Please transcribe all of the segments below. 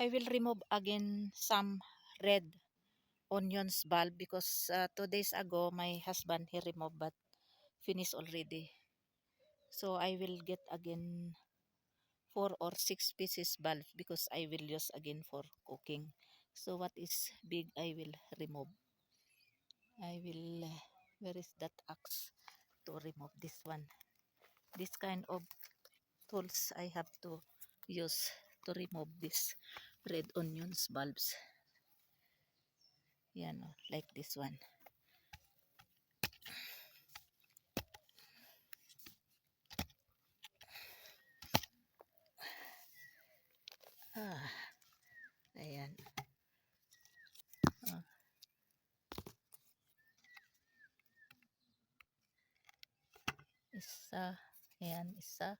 I will remove again some red onions bulb because 2 days ago my husband he removed but finished already. So I will get again 4 or 6 pieces bulb because I will use again for cooking. So what is big I will remove. I will where is that axe to remove this one. This kind of tools I have to use to remove this red onions bulbs. Yan, like this one. Ayan. Ah, isa. Ayan, isa.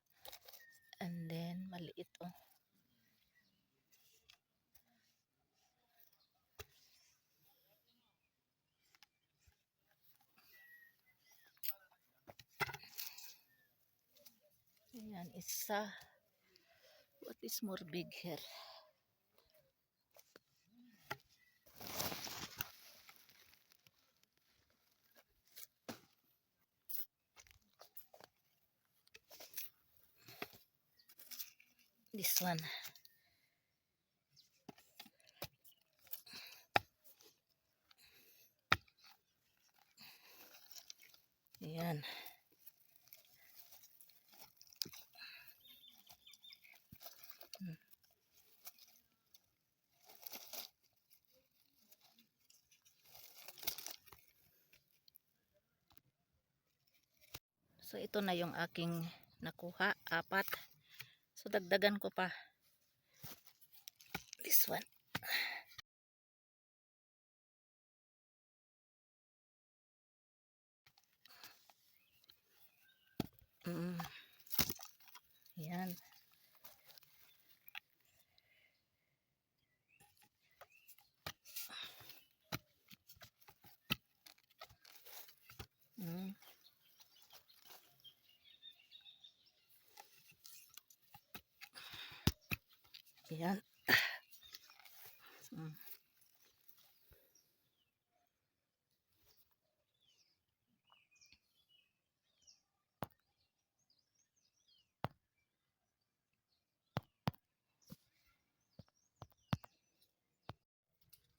And then, maliit oh. Ayan, isa. What is more big here? This one. Ayan. So, ito na yung aking nakuha. 4. So, dagdagan ko pa. This one. Ayan. Ayan.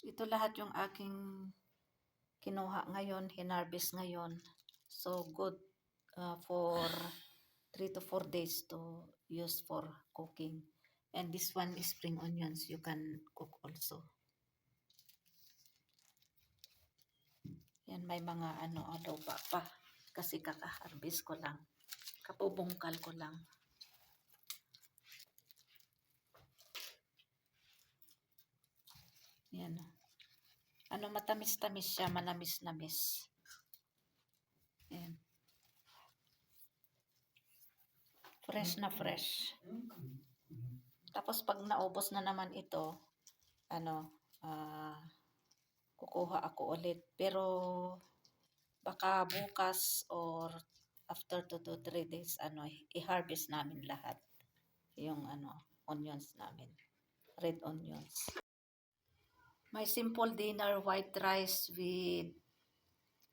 Ito lahat yung aking kinuha ngayon, hinarvest ngayon. So good for 3 to 4 days to use for cooking. And this one is spring onions. You can cook also. Yan, may mga lupa pa. Kasi kaka-harvest ko lang. Kapubungkal ko lang. Yan. Matamis-tamis siya, manamis-namis. Yan. Fresh na fresh. Tapos pag naubos na naman ito, kukuha ako ulit. Pero baka bukas or after 2 to 3 days, i-harvest namin lahat. Yung onions namin. Red onions. My simple dinner, white rice with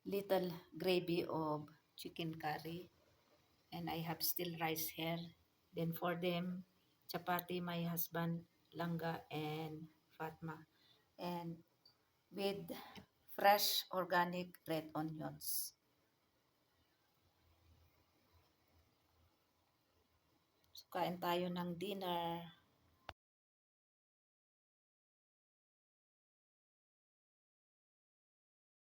little gravy of chicken curry. And I have still rice here. Then for them, chapati, my husband, Langga, and Fatma. And with fresh organic red onions. So, kain tayo ng dinner.